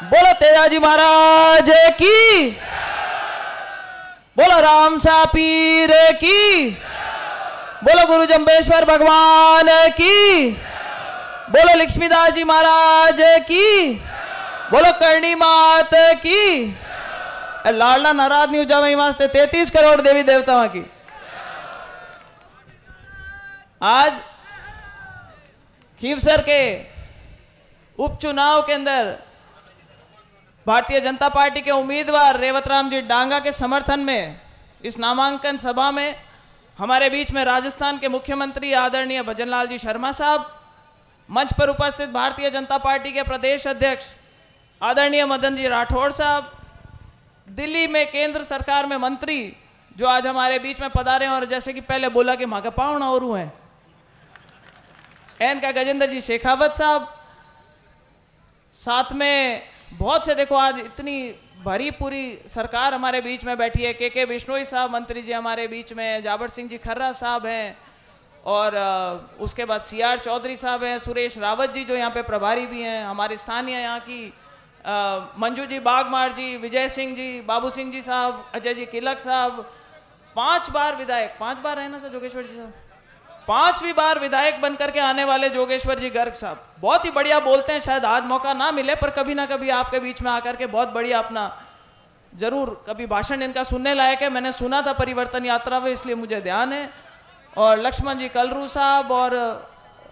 बोलो तेजाजी महाराज की, बोलो राम सा पीर की, बोलो गुरु जम्बेश्वर भगवान की, बोलो लक्ष्मीदास जी महाराज की, बोलो करणी मात की। लाडला नाराज नहीं हो जाए वास्ते 33 करोड़ देवी देवताओं की। आज खीवसर के उपचुनाव के अंदर भारतीय जनता पार्टी के उम्मीदवार रेवतराम जी डांगा के समर्थन में इस नामांकन सभा में हमारे बीच में राजस्थान के मुख्यमंत्री आदरणीय भजनलाल जी शर्मा साहब, मंच पर उपस्थित भारतीय जनता पार्टी के प्रदेश अध्यक्ष आदरणीय मदन जी राठौड़ साहब, दिल्ली में केंद्र सरकार में मंत्री जो आज हमारे बीच में पधारे हैं और जैसे कि पहले बोला कि माँ का पावना और हैं एन का गजेंद्र जी शेखावत साहब, साथ में बहुत से, देखो आज इतनी भरी पूरी सरकार हमारे बीच में बैठी है। के बिश्नोई साहब मंत्री जी हमारे बीच में, जाबर सिंह जी खर्रा साहब हैं और उसके बाद CR चौधरी साहब हैं, सुरेश रावत जी जो यहाँ पे प्रभारी भी हैं, हमारे स्थानीय यहाँ की मंजू जी बागमार जी, विजय सिंह जी, बाबू सिंह जी साहब, अजय जी किलक साहब, 5 बार विधायक, 5 बार है ना सर जोगेश्वर जी साहब, 5वीं बार विधायक बनकर के आने वाले जोगेश्वर जी गर्ग साहब, बहुत ही बढ़िया बोलते हैं। शायद आज मौका ना मिले पर कभी ना कभी आपके बीच में आकर के बहुत बढ़िया अपना जरूर कभी भाषण इनका सुनने लायक है। मैंने सुना था परिवर्तन यात्रा में, इसलिए मुझे ध्यान है। और लक्ष्मण जी कलरू साहब और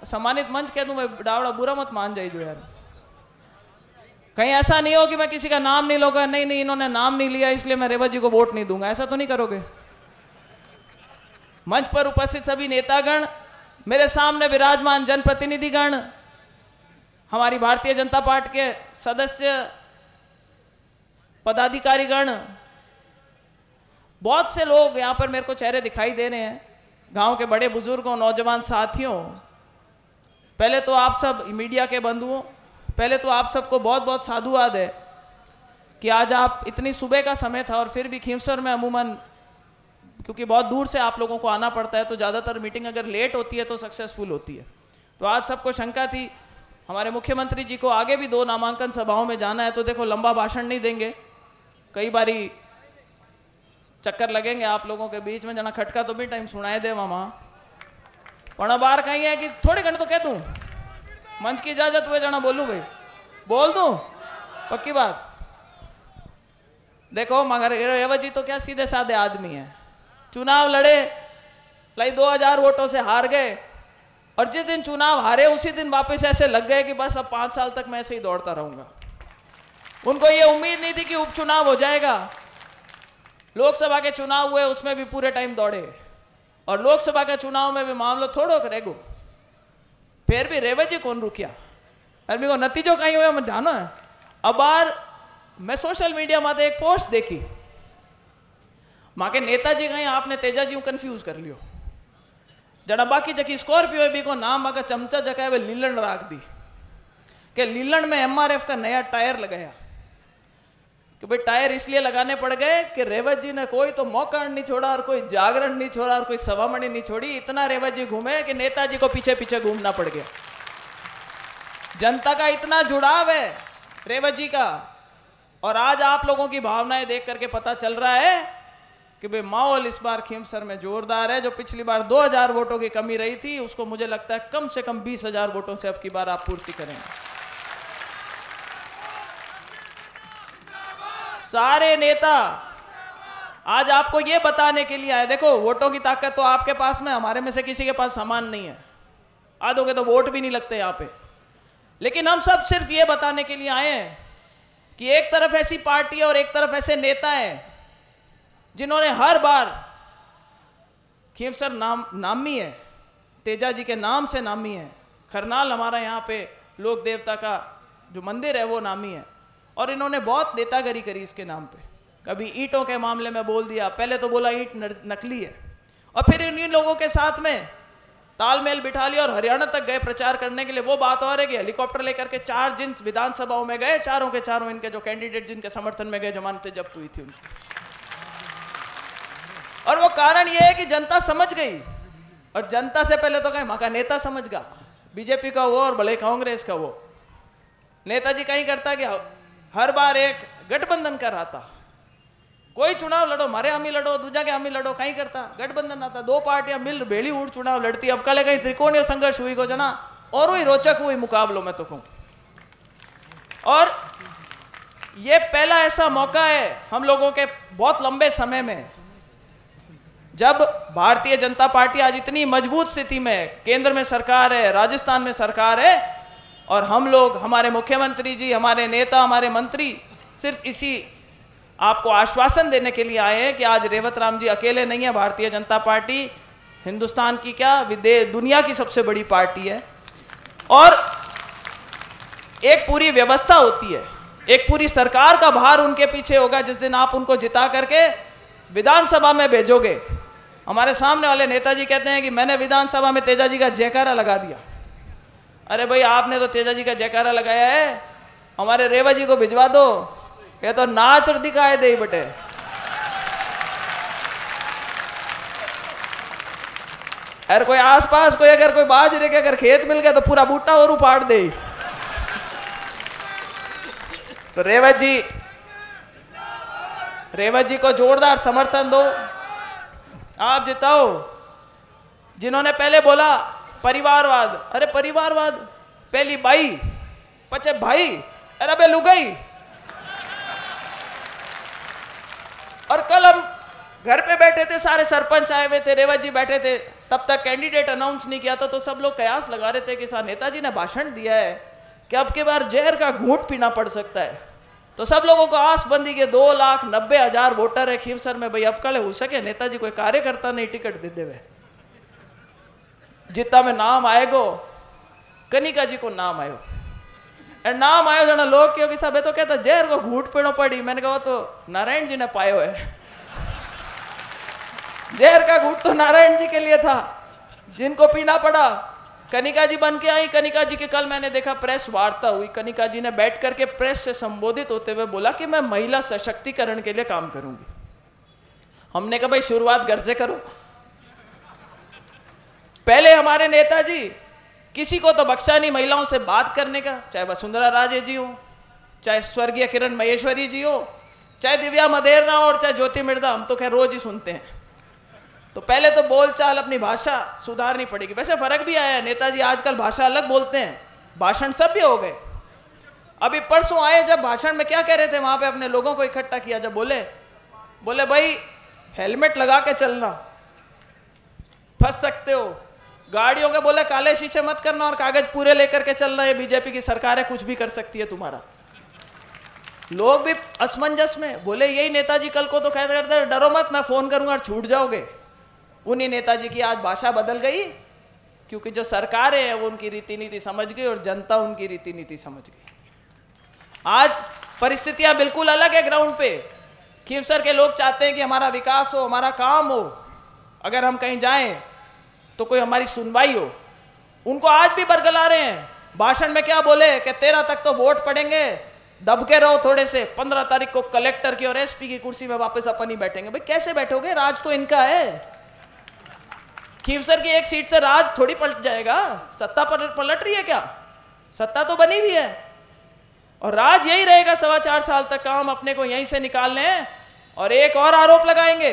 सम्मानित मंच कह दूं मैं, डावड़ा बुरा मत मान जाइए यार, कहीं ऐसा नहीं हो कि मैं किसी का नाम नहीं लूंगा, नहीं इन्होंने नाम नहीं लिया इसलिए मैं रेवत जी को वोट नहीं दूंगा, ऐसा तो नहीं करोगे। मंच पर उपस्थित सभी नेतागण, मेरे सामने विराजमान जनप्रतिनिधिगण, हमारी भारतीय जनता पार्टी के सदस्य पदाधिकारीगण, बहुत से लोग यहाँ पर मेरे को चेहरे दिखाई दे रहे हैं, गांव के बड़े बुजुर्गों, नौजवान साथियों, पहले तो आप सब मीडिया के बंधुओं, पहले तो आप सबको बहुत बहुत साधुवाद है कि आज आप, इतनी सुबह का समय था और फिर भी खींवसर में अमूमन क्योंकि बहुत दूर से आप लोगों को आना पड़ता है तो ज़्यादातर मीटिंग अगर लेट होती है तो सक्सेसफुल होती है। तो आज सबको शंका थी, हमारे मुख्यमंत्री जी को आगे भी 2 नामांकन सभाओं में जाना है, तो देखो लंबा भाषण नहीं देंगे, कई बारी चक्कर लगेंगे आप लोगों के बीच में, जना खटका तो भी टाइम सुनाए दे मामा, पर बार कहीं है कि थोड़े घंटे तो कह दूँ, मंच की इजाजत हुए जना बोलूँ भाई, बोल दूँ पक्की बात। देखो मगर रेवत जी तो क्या सीधे साधे आदमी है, चुनाव लड़े, 2000 वोटों से हार गए और जिस दिन चुनाव हारे उसी दिन वापस ऐसे लग गए कि बस अब 5 साल तक मैं ऐसे ही दौड़ता रहूंगा। उनको ये उम्मीद नहीं थी कि उपचुनाव हो जाएगा। लोकसभा के चुनाव हुए उसमें भी पूरे टाइम दौड़े और लोकसभा के चुनाव में भी मामला थोड़ो करेगो, फिर भी रेवत जी कौन रुकिया, अरे को नतीजों कहीं हुए मैं ध्यान है। अब बार मैं सोशल मीडिया में एक पोस्ट देखी, माँ के नेताजी कहीं आपने तेजाजी कंफ्यूज कर लियो, जड़ा बाकी जकी स्कॉर्पियो भी को नाम माँ का चमचा जगह है लीलन राख दी कि लीलन में MRF का नया टायर लगाया कि भाई टायर इसलिए लगाने पड़ गए कि रेवत जी ने कोई तो मौका नहीं छोड़ा और कोई जागरण नहीं छोड़ा और कोई सभामणि नहीं छोड़ी, इतना रेवत जी घूमे कि नेताजी को पीछे पीछे घूमना पड़ गया। जनता का इतना जुड़ाव है रेवत जी का, और आज आप लोगों की भावनाएं देख करके पता चल रहा है कि भाई माहौल इस बार खींवसर में जोरदार है। जो पिछली बार 2000 वोटों की कमी रही थी उसको मुझे लगता है कम से कम 20,000 वोटों से अब की बार आप पूर्ति करेंगे। सारे नेता आज आपको यह बताने के लिए आए, देखो वोटों की ताकत तो आपके पास में, हमारे में से किसी के पास समान नहीं है, आधों के तो वोट भी नहीं लगते यहाँ पे, लेकिन हम सब सिर्फ ये बताने के लिए आए हैं कि एक तरफ ऐसी पार्टी और एक तरफ ऐसे नेता हैं जिन्होंने हर बार, खींवसर नामी है, तेजा जी के नाम से नामी है, खरनाल हमारा यहाँ पे लोक देवता का जो मंदिर है वो नामी है, और इन्होंने बहुत नेतागिरी करी इसके नाम पे। कभी ईंटों के मामले में बोल दिया, पहले तो बोला ईंट नकली है, और फिर इन लोगों के साथ में तालमेल बिठा लिया और हरियाणा तक गए प्रचार करने के लिए। वो बात और है कि हेलीकॉप्टर लेकर के 4 जिन विधानसभाओं में गए, चारों के चारों इनके जो कैंडिडेट जिनके समर्थन में गए, जमानतें जब्त हुई थी उनकी। और वो कारण ये है कि जनता समझ गई, और जनता से पहले तो कहीं मां का नेता समझ गया, बीजेपी का वो और भले कांग्रेस का वो। नेताजी कहीं करता कि हर बार एक गठबंधन कर आता, कोई चुनाव लड़ो, मारे हामी लड़ो, दूजा के हामी लड़ो, कहीं करता गठबंधन आता, दो पार्टियां मिल भेड़ी उड़ चुनाव लड़ती। अब कल कहीं त्रिकोणीय संघर्ष हुई को जना और ही रोचक हुई मुकाबलों में तो कहूं। और ये पहला ऐसा मौका है हम लोगों के बहुत लंबे समय में जब भारतीय जनता पार्टी आज इतनी मजबूत स्थिति में, केंद्र में सरकार है, राजस्थान में सरकार है, और हम लोग, हमारे मुख्यमंत्री जी, हमारे नेता, हमारे मंत्री सिर्फ इसी आपको आश्वासन देने के लिए आए हैं कि आज रेवत राम जी अकेले नहीं है। भारतीय जनता पार्टी हिंदुस्तान की क्या, दुनिया की सबसे बड़ी पार्टी है। और एक पूरी व्यवस्था होती है, एक पूरी सरकार का भार उनके पीछे होगा। जिस दिन आप उनको जिता करके विधानसभा में भेजोगे, हमारे सामने वाले नेताजी कहते हैं कि मैंने विधानसभा में तेजा जी का जयकारा लगा दिया। अरे भाई, आपने तो तेजा जी का जयकारा लगाया है, हमारे रेवा जी को भिजवा दो, ये तो नाच और दिखाए दे बटे। अरे कोई आसपास कोई अगर कोई बाजरे के अगर खेत मिल गया तो पूरा बूटा और उपाड़ दे। तो रेवत जी को जोरदार समर्थन दो, आप जिताओ। जिन्होंने पहले बोला परिवारवाद, अरे परिवारवाद पहली बाई पचे भाई, अरे बे लुगाई। और कल हम घर पे बैठे थे, सारे सरपंच आए हुए थे, रेवत जी बैठे थे, तब तक कैंडिडेट अनाउंस नहीं किया था। तो सब लोग कयास लगा रहे थे कि सर नेताजी ने भाषण दिया है कि अब की बार जहर का घूंट पीना पड़ सकता है। तो सब लोगों को आस बंदी के 2,90,000 वोटर है खीवसर में, भाई अब कल हो सके नेताजी कोई कार्यकर्ता नहीं टिकट दे देवे, जितना में नाम आएगो कनिका जी को नाम आयो, नाम आयो जना लोग क्यों कि सब तो कहता जहर को घूट पीनो पड़ी। मैंने कहा तो नारायण जी ने पायो है, जहर का घूट तो नारायण जी के लिए था, जिनको पीना पड़ा। कनिका जी बन के आई। कनिका जी के कल मैंने देखा प्रेस वार्ता हुई, कनिका जी ने बैठ करके प्रेस से संबोधित होते हुए बोला कि मैं महिला सशक्तिकरण के लिए काम करूंगी। हमने कहा भाई शुरुआत घर से करो। पहले हमारे नेताजी किसी को तो बख्शा नहीं महिलाओं से बात करने का, चाहे वसुंधरा राजे जी हो, चाहे स्वर्गीय किरण महेश्वरी जी हो, चाहे दिव्या मदेरना हो, और चाहे ज्योति मिर्धा, हम तो खैर रोज ही सुनते हैं। तो पहले तो बोलचाल, अपनी भाषा सुधारनी पड़ेगी। वैसे फर्क भी आया है, नेताजी आजकल भाषा अलग बोलते हैं, भाषण सब भी हो गए। अभी परसों आए जब भाषण में क्या कह रहे थे, वहां पे अपने लोगों को इकट्ठा किया, जब बोले भाई हेलमेट लगा के चलना, फंस सकते हो, गाड़ियों के बोले काले शीशे मत करना और कागज पूरे लेकर के चलना, ये बीजेपी की सरकार है, कुछ भी कर सकती है तुम्हारा। लोग भी असमंजस में बोले यही नेताजी कल को तो कहते करते डरो मत, मैं फोन करूंगा और छूट जाओगे। उन्हीं नेताजी की आज भाषा बदल गई, क्योंकि जो सरकारें हैं वो उनकी रीति नीति समझ गई और जनता उनकी रीति नीति समझ गई। आज परिस्थितियां बिल्कुल अलग है ग्राउंड पे। खीवसर के लोग चाहते हैं कि हमारा विकास हो, हमारा काम हो, अगर हम कहीं जाएं तो कोई हमारी सुनवाई हो। उनको आज भी बरगला रहे हैं। भाषण में क्या बोले कि 13 तक तो वोट पड़ेंगे, दब के रहो थोड़े से, 15 तारीख को कलेक्टर की और एसपी की कुर्सी में वापस अपन ही बैठेंगे। भाई कैसे बैठोगे, राज तो इनका है। खीवसर की एक सीट से राज थोड़ी पलट जाएगा, सत्ता पर पलट रही है क्या, सत्ता तो बनी हुई है और राज यही रहेगा 4.25 साल तक। काम अपने को यहीं से निकालने हैं। और एक और आरोप लगाएंगे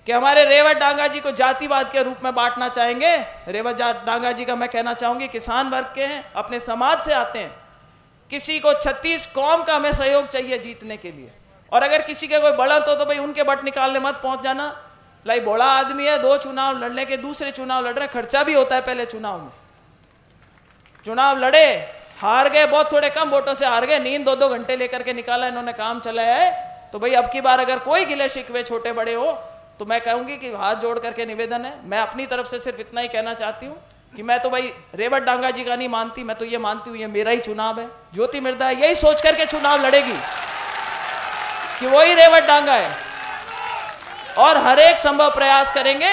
कि हमारे रेवत डांगा जी को जातिवाद के रूप में बांटना चाहेंगे। रेवत डांगा जी का मैं कहना चाहूंगी, किसान वर्ग के हैं, अपने समाज से आते हैं, किसी को 36 कौम का हमें सहयोग चाहिए जीतने के लिए। और अगर किसी के कोई बढ़त हो तो भाई उनके बट निकालने मत पहुंच जाना। लाई बड़ा आदमी है, 2 चुनाव लड़ने के, दूसरे चुनाव लड़ रहे, खर्चा भी होता है। पहले चुनाव में चुनाव लड़े, हार गए, बहुत थोड़े कम वोटों से हार गए, नींद 2-2 घंटे लेकर के निकाला, इन्होंने काम चलाया है। तो भाई अब की बार अगर कोई गिले शिकवे छोटे बड़े हो तो मैं कहूंगी कि हाथ जोड़ करके निवेदन है। मैं अपनी तरफ से सिर्फ इतना ही कहना चाहती हूँ कि मैं तो भाई रेवत डांगा जी का नहीं मानती, मैं तो ये मानती हूँ ये मेरा ही चुनाव है। ज्योति मिर्धा यही सोच करके चुनाव लड़ेगी कि वही रेवत डांगा है, और हर एक संभव प्रयास करेंगे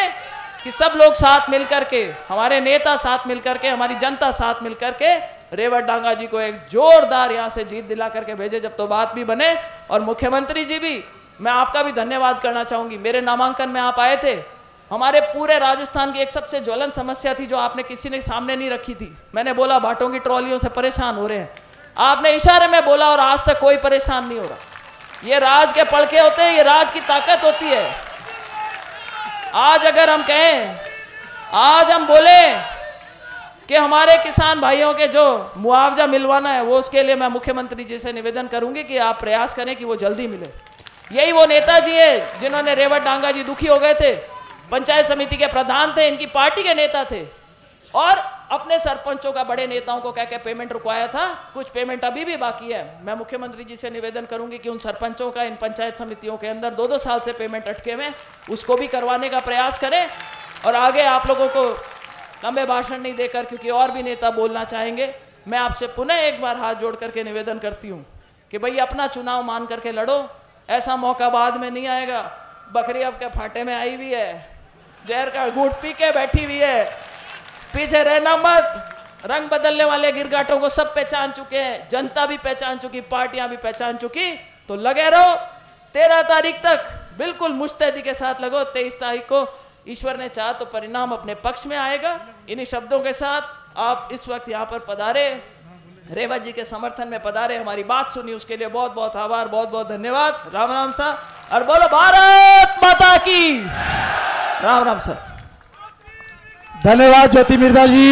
कि सब लोग साथ मिलकर के, हमारे नेता साथ मिलकर के, हमारी जनता साथ मिलकर के रेवत डांगा जी को एक जोरदार यहां से जीत दिला करके भेजे, जब तो बात भी बने। और मुख्यमंत्री जी भी, मैं आपका भी धन्यवाद करना चाहूंगी। मेरे नामांकन में आप आए थे, हमारे पूरे राजस्थान की एक सबसे ज्वलंत समस्या थी जो आपने किसी ने सामने नहीं रखी थी। मैंने बोला भाटों की ट्रॉलियों से परेशान हो रहे हैं, आपने इशारे में बोला और आज तक कोई परेशान नहीं हो रहा। ये राज के पड़के होते हैं, ये राज की ताकत होती है। आज अगर हम कहें, आज हम बोले कि हमारे किसान भाइयों के जो मुआवजा मिलवाना है, वो उसके लिए मैं मुख्यमंत्री जी से निवेदन करूंगी कि आप प्रयास करें कि वो जल्दी मिले। यही वो नेताजी है जिन्होंने रेवत डांगा जी दुखी हो गए थे, पंचायत समिति के प्रधान थे, इनकी पार्टी के नेता थे, और अपने सरपंचों का, बड़े नेताओं को कह के पेमेंट रुकवाया था। कुछ पेमेंट अभी भी बाकी है। मैं मुख्यमंत्री जी से निवेदन करूंगी कि उन सरपंचों का इन पंचायत समितियों के अंदर 2-2 साल से पेमेंट अटके हुए, उसको भी करवाने का प्रयास करें। और आगे आप लोगों को लंबे भाषण नहीं देकर, क्योंकि और भी नेता बोलना चाहेंगे, मैं आपसे पुनः एक बार हाथ जोड़ करके निवेदन करती हूँ कि भाई अपना चुनाव मान करके लड़ो। ऐसा मौका बाद में नहीं आएगा। बकरी अब के फाटे में आई हुई है, जहर का घूंट पी के बैठी हुई है, पीछे रहना मत। रंग बदलने वाले गिरगाटों को सब पहचान चुके हैं, जनता भी पहचान चुकी, पार्टियां भी पहचान चुकी। तो लगे रहो, 13 तारीख तक बिल्कुल मुस्तैदी के साथ लगो। 23 तारीख को ईश्वर ने चाहा तो परिणाम अपने पक्ष में आएगा। इन्हीं शब्दों के साथ आप इस वक्त यहाँ पर पधारे, रेवत जी के समर्थन में पधारे, हमारी बात सुनी, उसके लिए बहुत बहुत आभार, बहुत बहुत धन्यवाद। राम राम सर, और बोलो भारत माता की। राम राम सर। धन्यवाद ज्योति मिर्धा जी।